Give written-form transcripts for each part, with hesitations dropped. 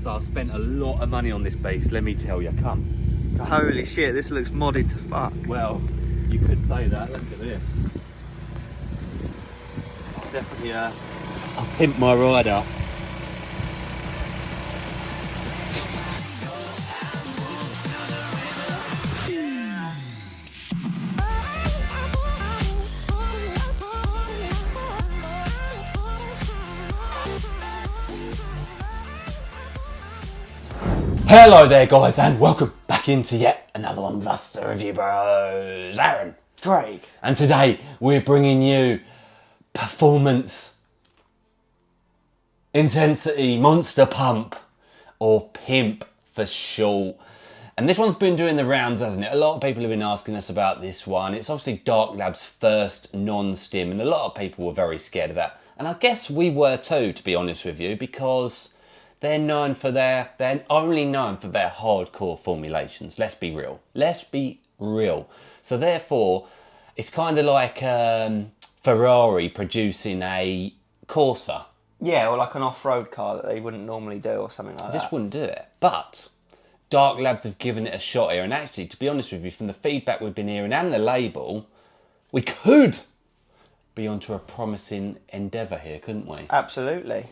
So I've spent a lot of money on this beast, let me tell you. Come. Holy shit, this looks modded to fuck. Well, you could say that. Look at this. Definitely I'll pimp my rider. Hello there guys, and welcome back into yet another one of us, the Review Bros. Aaron. Craig. And today we're bringing you Performance Intensity Monster Pump, or PIMP for short. And this one's been doing the rounds, hasn't it? A lot of people have been asking us about this one. It's obviously Dark Lab's first non-stim, and a lot of people were very scared of that. And I guess we were too, to be honest with you, because they're only known for their hardcore formulations. Let's be real. Let's be real. So therefore, it's kind of like Ferrari producing a Corsa. Yeah, or like an off-road car that they wouldn't normally do or something like that. Just wouldn't do it. But Dark Labs have given it a shot here. And actually, to be honest with you, from the feedback we've been hearing and the label, we could be onto a promising endeavour here, couldn't we? Absolutely.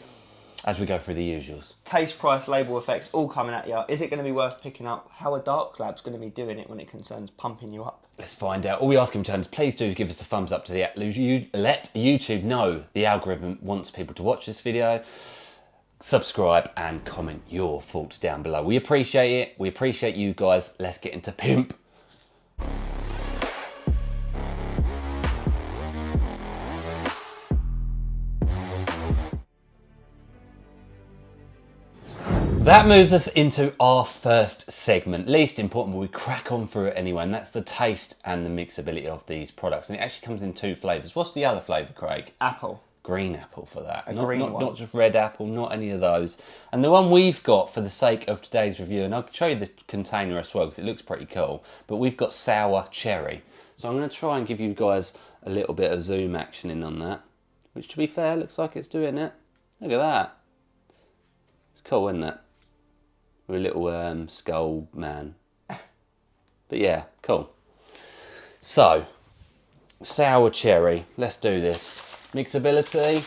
As we go through the usuals. Taste, price, label effects, all coming at you. Is it going to be worth picking up? How are Dark Labs going to be doing it when it concerns pumping you up? Let's find out. All we ask in return is please do give us a thumbs up to let YouTube know the algorithm wants people to watch this video. Subscribe and comment your thoughts down below. We appreciate it. We appreciate you guys. Let's get into PIMP. That moves us into our first segment. Least important, but we crack on through it anyway, and that's the taste and the mixability of these products. And it actually comes in two flavours. What's the other flavour, Craig? Apple. Green apple for that. Green one. Not just red apple, not any of those. And the one we've got for the sake of today's review, and I'll show you the container as well because it looks pretty cool, but we've got sour cherry. So I'm going to try and give you guys a little bit of zoom action in on that, which to be fair, looks like it's doing it. Look at that. It's cool, isn't it? With a little skull man. But yeah, cool. So, sour cherry. Let's do this. Mixability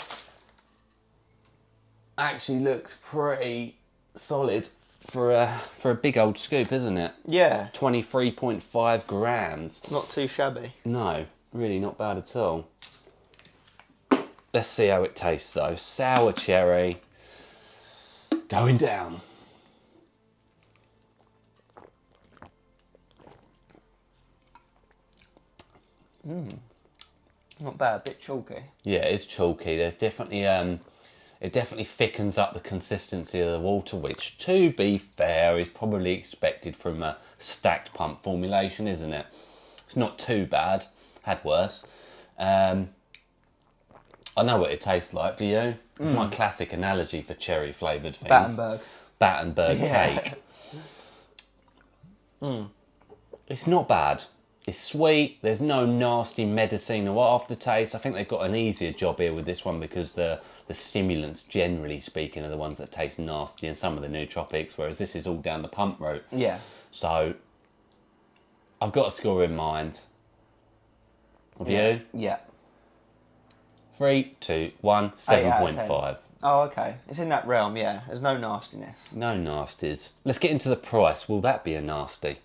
actually looks pretty solid for a big old scoop, isn't it? Yeah. 23.5 grams. Not too shabby. No, really not bad at all. Let's see how it tastes though. Sour cherry going down. Not bad, a bit chalky. Yeah, it's chalky. There's definitely it definitely thickens up the consistency of the water, which, to be fair, is probably expected from a stacked pump formulation, isn't it? It's not too bad. Had worse. I know what it tastes like. Do you? It's my classic analogy for cherry flavoured things. Battenberg cake. It's not bad. It's sweet, there's no nasty medicine or aftertaste. I think they've got an easier job here with this one because the stimulants, generally speaking, are the ones that taste nasty in some of the nootropics, whereas this is all down the pump route. Yeah. So, I've got a score in mind. Have you? Yeah. 3, 2, 1, 7.5. Oh, okay. It's in that realm, yeah. There's no nastiness. No nasties. Let's get into the price. Will that be a nasty?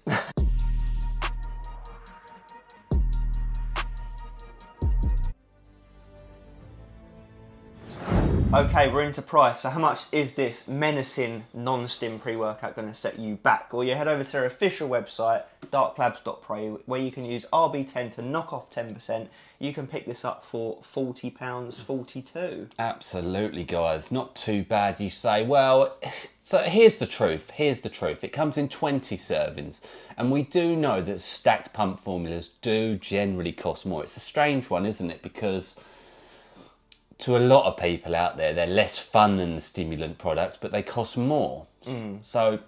Okay, we're into price. So how much is this menacing non-stim pre-workout going to set you back? Well, you head over to their official website, darklabs.pre, where you can use RB10 to knock off 10%. You can pick this up for £40.42. Absolutely, guys. Not too bad, you say. Well, so here's the truth. Here's the truth. It comes in 20 servings. And we do know that stacked pump formulas do generally cost more. It's a strange one, isn't it? Because to a lot of people out there, they're less fun than the stimulant products, but they cost more. So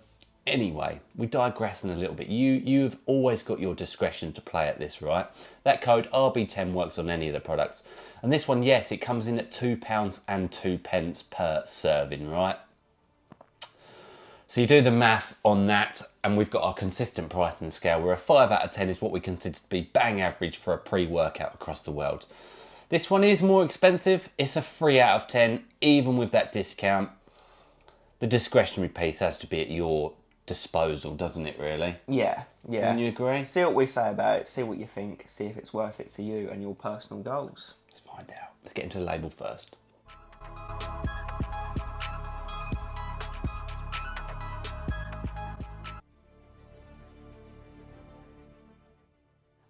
anyway, we digress in a little bit. You've always got your discretion to play at this, right? That code RB10 works on any of the products. And this one, yes, it comes in at £2.02 per serving, right? So you do the math on that, and we've got our consistent pricing scale, where a 5 out of 10 is what we consider to be bang average for a pre-workout across the world. This one is more expensive. It's a 3 out of 10, even with that discount. The discretionary piece has to be at your disposal, doesn't it, really? Yeah, yeah. Wouldn't you agree? See what we say about it, see what you think, see if it's worth it for you and your personal goals. Let's find out. Let's get into the label first.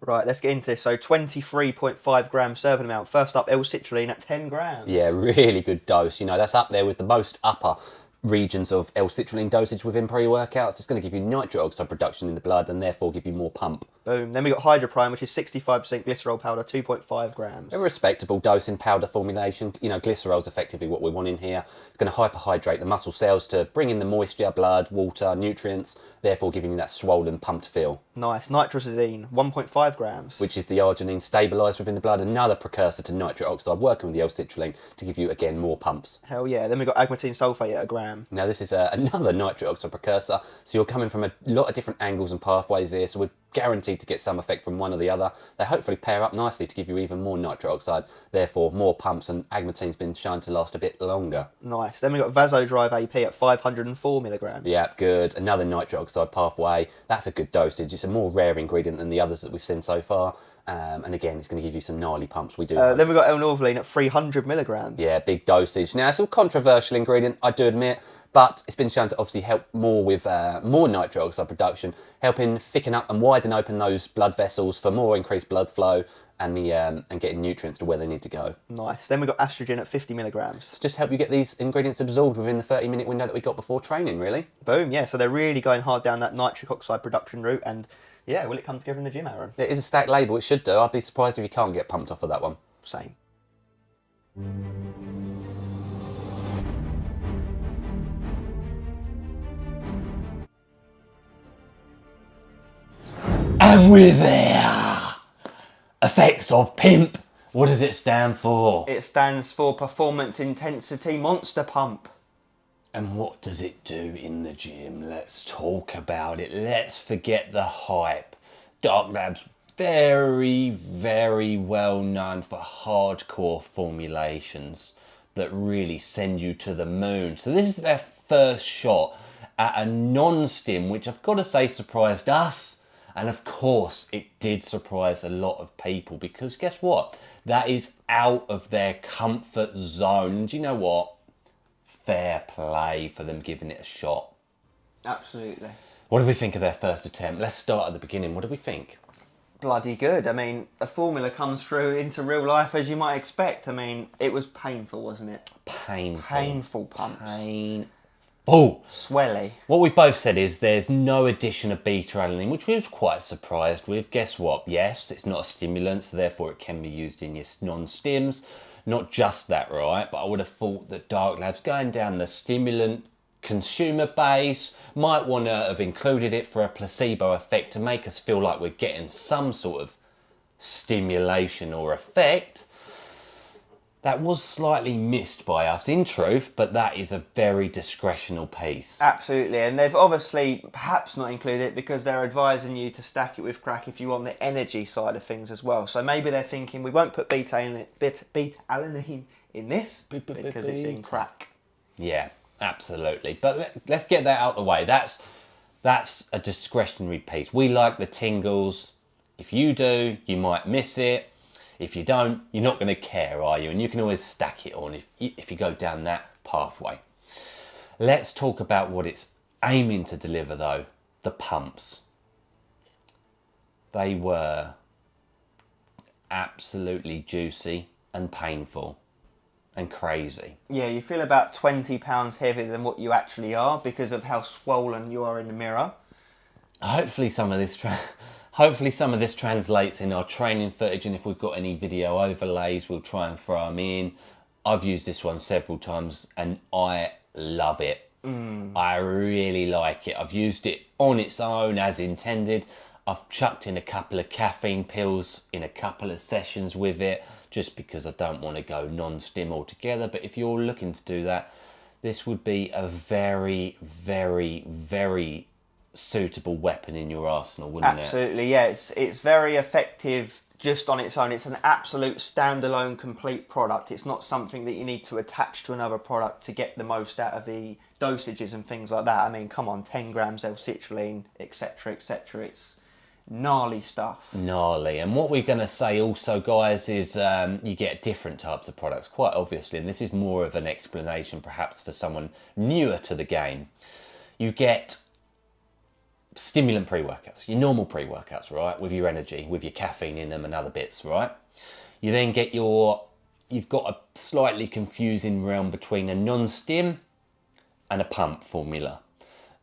Right, let's get into this. So 23.5 gram serving amount. First up, L-citrulline at 10 grams. Yeah, really good dose. You know, that's up there with the most upper regions of L-citrulline dosage within pre-workouts. It's going to give you nitric oxide production in the blood and therefore give you more pump. Boom. Then we got Hydroprime, which is 65% glycerol powder, 2.5 grams. A respectable dose in powder formulation. You know, glycerol is effectively what we want in here. It's going to hyperhydrate the muscle cells to bring in the moisture, blood, water, nutrients, therefore giving you that swollen, pumped feel. Nice. Nitrosazine, 1.5 grams. Which is the arginine stabilised within the blood, another precursor to nitric oxide, working with the L-citrulline to give you, again, more pumps. Hell yeah. Then we got agmatine sulfate at a gram. Now this is another nitric oxide precursor, so you're coming from a lot of different angles and pathways here, so we're guaranteed to get some effect from one or the other. They hopefully pair up nicely to give you even more nitric oxide, therefore more pumps, and agmatine's been shown to last a bit longer. Nice. Then we got Vasodrive AP at 504 milligrams. Yeah, good. Another nitric oxide pathway. That's a good dosage. It's a more rare ingredient than the others that we've seen so far. And again, it's going to give you some gnarly pumps. We do. Then we've got L-norvaline at 300 milligrams. Yeah, big dosage. Now, it's a controversial ingredient, I do admit, but it's been shown to obviously help more with more nitric oxide production, helping thicken up and widen open those blood vessels for more increased blood flow and getting nutrients to where they need to go. Nice. Then we've got estrogen at 50 milligrams. To just help you get these ingredients absorbed within the 30-minute window that we got before training, really. Boom, yeah. So they're really going hard down that nitric oxide production route, and yeah, will it come together in the gym, Aaron? It is a stacked label, it should do. I'd be surprised if you can't get pumped off of that one. Same. And we're there! Effects of PIMP. What does it stand for? It stands for Performance Intensity Monster Pump. And what does it do in the gym? Let's talk about it. Let's forget the hype. Dark Lab's very, very well known for hardcore formulations that really send you to the moon. So this is their first shot at a non-stim, which I've got to say surprised us. And of course, it did surprise a lot of people, because guess what? That is out of their comfort zone. And do you know what? Fair play for them giving it a shot. Absolutely. What do we think of their first attempt? Let's start at the beginning. What do we think? Bloody good. I mean, a formula comes through into real life as you might expect. I mean, it was painful, wasn't it? Painful. Painful pumps. Painful. Swelly. What we both said is there's no addition of beta-alanine, which we was quite surprised with. Guess what? Yes, it's not a stimulant, so therefore it can be used in your non-stims. Not just that, right? But I would have thought that Dark Lab's going down the stimulant consumer base, might want to have included it for a placebo effect to make us feel like we're getting some sort of stimulation or effect. That was slightly missed by us in truth, but that is a very discretional piece. Absolutely, and they've obviously perhaps not included it because they're advising you to stack it with crack if you want the energy side of things as well. So maybe they're thinking we won't put beta-alanine in this because it's in crack. Yeah, absolutely. But let's get that out of the way. That's a discretionary piece. We like the tingles. If you do, you might miss it. If you don't, you're not going to care, are you? And you can always stack it on if you go down that pathway. Let's talk about what it's aiming to deliver, though. The pumps. They were absolutely juicy and painful and crazy. Yeah, you feel about 20 pounds heavier than what you actually are because of how swollen you are in the mirror. Hopefully some of this translates in our training footage, and if we've got any video overlays, we'll try and throw them in. I've used this one several times and I love it. I really like it. I've used it on its own as intended. I've chucked in a couple of caffeine pills in a couple of sessions with it, just because I don't want to go non-stim altogether. But if you're looking to do that, this would be a very, very, very suitable weapon in your arsenal, wouldn't it? Absolutely, yeah. It's very effective just on its own. It's an absolute standalone, complete product. It's not something that you need to attach to another product to get the most out of the dosages and things like that. I mean, come on, 10 grams L-citrulline, etc., etc. It's gnarly stuff. Gnarly. And what we're going to say also, guys, is you get different types of products, quite obviously, and this is more of an explanation perhaps for someone newer to the game. You get stimulant pre-workouts, your normal pre-workouts, right, with your energy, with your caffeine in them and other bits, right? You then get you've got a slightly confusing realm between a non-stim and a pump formula.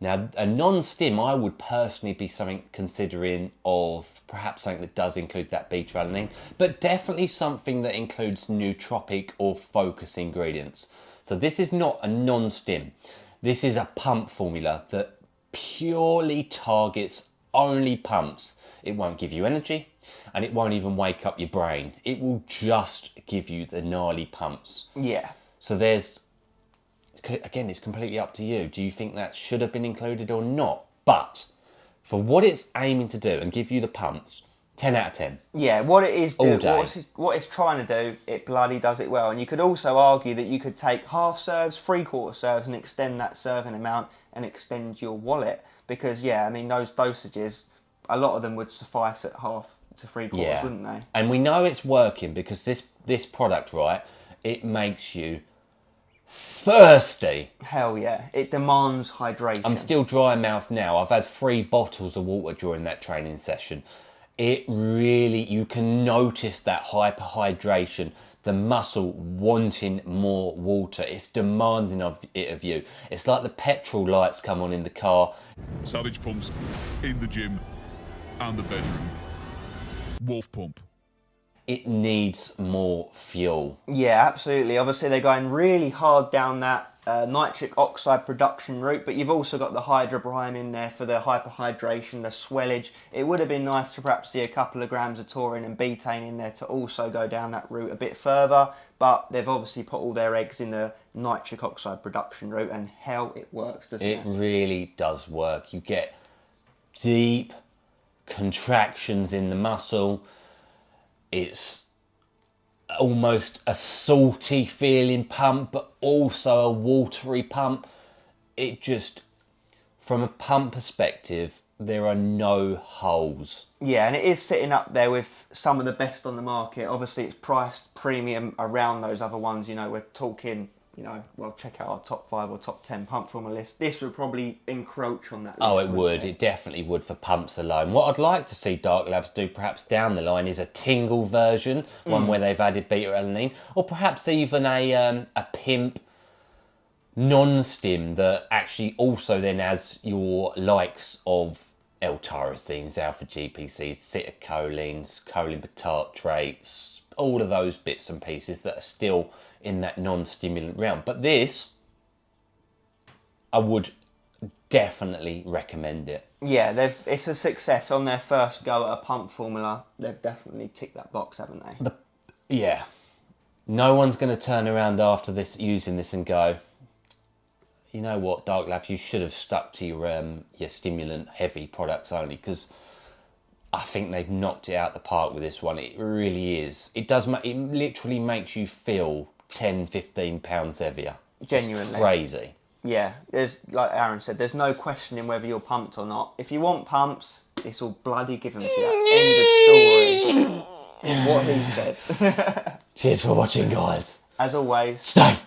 Now, a non-stim, I would personally be considering of perhaps something that does include that beta-alanine, but definitely something that includes nootropic or focus ingredients. So this is not a non-stim. This is a pump formula that purely targets only pumps. It won't give you energy and it won't even wake up your brain. It will just give you the gnarly pumps. Yeah. So again, it's completely up to you. Do you think that should have been included or not? But for what it's aiming to do and give you the pumps, 10 out of 10. Yeah, what it is All day. what it's trying to do, it bloody does it well. And you could also argue that you could take half serves, 3/4 serves and extend that serving amount and extend your wallet. Because, yeah, I mean, those dosages, a lot of them would suffice at half to 3/4, wouldn't they? And we know it's working because this product, right, it makes you thirsty. Hell yeah, it demands hydration. I'm still dry mouth now. I've had 3 bottles of water during that training session. It really, you can notice that hyperhydration, the muscle wanting more water. It's demanding of you. It's like the petrol lights come on in the car. Savage pumps in the gym and the bedroom. Wolf pump. It needs more fuel. Yeah, absolutely. Obviously, they're going really hard down that nitric oxide production route, but you've also got the hydrobrine in there for the hyperhydration, the swellage. It would have been nice to perhaps see a couple of grams of taurine and betaine in there to also go down that route a bit further, but they've obviously put all their eggs in the nitric oxide production route, and hell, it works, doesn't it? It really does work. You get deep contractions in the muscle. It's almost a salty feeling pump, but also a watery pump. It just, from a pump perspective, there are no holes. Yeah, and it is sitting up there with some of the best on the market. Obviously, it's priced premium around those other ones. You know, we're talking, you know, well, check out our top 5 or top 10 pump formula list. This would probably encroach on that list. Oh, it would. It definitely would for pumps alone. What I'd like to see Dark Labs do perhaps down the line is a tingle version, one where they've added beta-alanine, or perhaps even a PIMP non-stim that actually also then has your likes of L-tyrosines, alpha-GPCs, acetylcholines, choline tartrates, all of those bits and pieces that are still in that non-stimulant realm. But this, I would definitely recommend it. Yeah, it's a success on their first go at a pump formula. They've definitely ticked that box, haven't they? Yeah. No one's going to turn around after this, using this and go, you know what, Dark Labs, you should have stuck to your stimulant heavy products only, because I think they've knocked it out the park with this one. It really is. It literally makes you feel 10, 15 pounds heavier. Genuinely. It's crazy. Yeah, there's, like Aaron said, there's no questioning whether you're pumped or not. If you want pumps, it's all bloody given to you. End of story. What he said. Cheers for watching, guys. As always, Stay